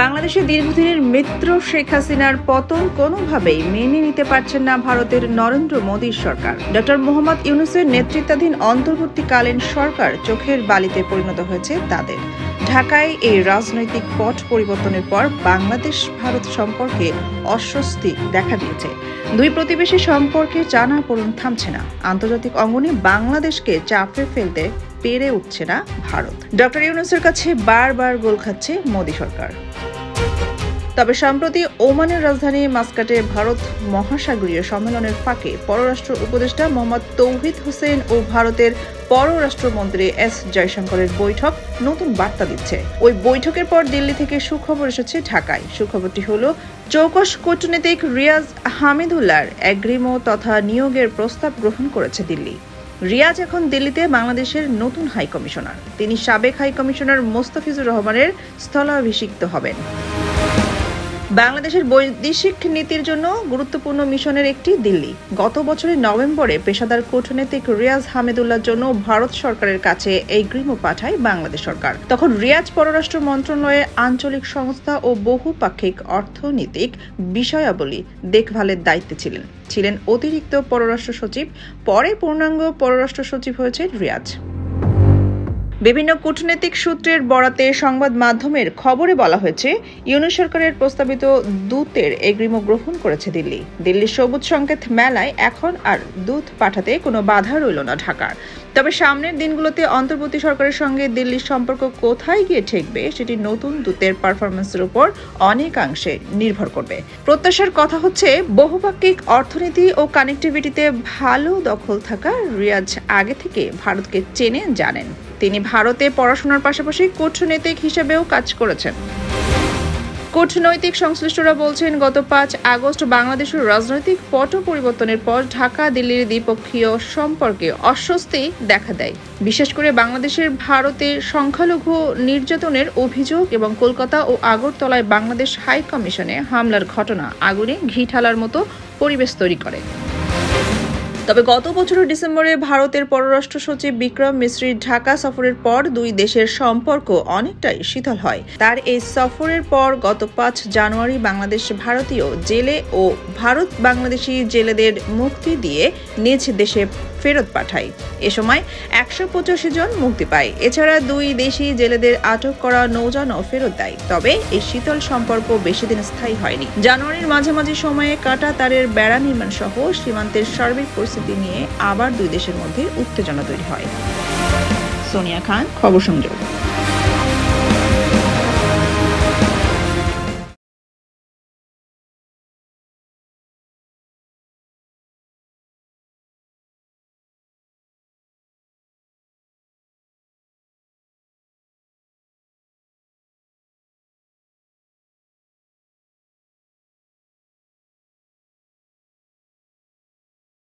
বাংলাদেশের দীর্ঘদিনের মিত্র শেখ হাসিনার পতন কোনোভাবেই মেনে নিতে পারছেন না ভারতের নরেন্দ্র মোদীর সরকার। ডক্টর মোহাম্মদ ইউনূসের নেতৃত্বাধীন অন্তর্বর্তীকালীন সরকার চোখের বালিতে পরিণত হয়েছে তাদের। ঢাকায় এই রাজনৈতিক পট পরিবর্তনের পর বাংলাদেশ ভারত সম্পর্কে অস্বস্তি দেখা দিয়েছে। দুই প্রতিবেশী সম্পর্কে টানাপোড়েন থামছে না। আন্তর্জাতিক অঙ্গনে বাংলাদেশকে চাপে ফেলতে পেরে উঠছে না ভারত। ডক্টর ইউনূসের কাছে বারবার গোল খাচ্ছে মোদী সরকার। তবে সম্প্রতি ওমানের রাজধানী মাস্কাটে ভারত মহাসাগরীয় সম্মেলনের ফাঁকে পররাষ্ট্র উপদেষ্টা মোহাম্মদ তৌহিদ হোসেন ও ভারতের পররাষ্ট্রমন্ত্রী এস জয়শঙ্করের বৈঠক নতুন বার্তা দিচ্ছে। ওই বৈঠকের পর দিল্লি থেকে সুখবর এসেছে ঢাকায়। সুখবরটি হলো চৌকস কূটনীতিক রিয়াজ হামিদুল্লাহর এগ্রিমো তথা নিয়োগের প্রস্তাব গ্রহণ করেছে দিল্লি। রিয়াজ এখন দিল্লিতে বাংলাদেশের নতুন হাই কমিশনার। তিনি সাবেক হাই কমিশনার মোস্তাফিজুর রহমানের স্থলাভিষিক্ত হবেন। বাংলাদেশের বৈদেশিক নীতির জন্য গুরুত্বপূর্ণ মিশনের একটি দিল্লি। গত বছরের নভেম্বরে পেশাদার কূটনীতিক রিয়াজ হামিদুল্লাহর জন্য ভারত সরকারের কাছে এগ্রিমো পাঠায় বাংলাদেশ সরকার। তখন রিয়াজ পররাষ্ট্র মন্ত্রণালয়ের আঞ্চলিক সংস্থা ও বহুপাক্ষিক অর্থনৈতিক বিষয়াবলী দেখভালের দায়িত্বে ছিলেন অতিরিক্ত পররাষ্ট্র সচিব। পরে পূর্ণাঙ্গ পররাষ্ট্র সচিব হয়েছে রিয়াজ। বিভিন্ন কূটনৈতিক সূত্রের বরাতে সংবাদ মাধ্যমের খবরে বলা হয়েছে, ইউনূস সরকারের প্রস্তাবিত দূতের এগ্রিমো গ্রহণ করেছে দিল্লি। দিল্লির সবুজ সংকেত মেলায় এখন আর দূত পাঠাতে কোনো বাধা রইল না ঢাকার। তবে সামনের দিনগুলোতে অন্তর্বর্তী সরকারের সঙ্গে দিল্লির সম্পর্ক কোথায় গিয়ে ঠেকবে সেটি নতুন দূতের পারফরমেন্সের উপর অনেকাংশে নির্ভর করবে। প্রত্যাশার কথা হচ্ছে, বহুপাক্ষিক অর্থনীতি ও কানেক্টিভিটিতে ভালো দখল থাকা রিয়াজ আগে থেকে ভারতকে চেনে জানেন। তিনি ভারতে পড়াশোনার পাশাপাশি কূটনীতিক হিসেবেও কাজ করেছেন। কূটনৈতিক সংশ্লিষ্টরা বলছেন, গত 5 আগস্ট বাংলাদেশের রাজনৈতিক পট পরিবর্তনের পর ঢাকা দিল্লির দ্বিপক্ষীয় সম্পর্কে অস্বস্তি দেখা দেয়। বিশেষ করে বাংলাদেশের ভারতে সংখ্যালঘু নির্যাতনের অভিযোগ এবং কলকাতা ও আগরতলায় বাংলাদেশ হাই কমিশনে হামলার ঘটনা আগুনে ঘি ঢালার মতো পরিবেশ তৈরি করে। তবে গত বছরের ডিসেম্বরে ভারতের পররাষ্ট্র সচিব বিক্রম মিশ্রির ঢাকা সফরের পর দুই দেশের সম্পর্ক অনেকটাই শীতল হয়। তার এই সফরের পর গত 5 জানুয়ারি বাংলাদেশ ভারতীয় জেলে ও ভারত বাংলাদেশি জেলেদের মুক্তি দিয়ে নিজ দেশে ফেরত পাঠায়। এ সময় 185 জন মুক্তি পায়। এছাড়া দুই দেশি জেলেদের আটক করা নৌযানও ফেরত দেয়। তবে এই শীতল সম্পর্ক বেশি দিন স্থায়ী হয়নি। জানুয়ারির মাঝামাঝি সময়ে কাটা তারের বেড়া নির্মাণ সহ সীমান্তের সার্বিক পরিস্থিতি নিয়ে আবার দুই দেশের মধ্যে উত্তেজনা তৈরি হয়। সোনিয়া খান, খবর সংযোগ।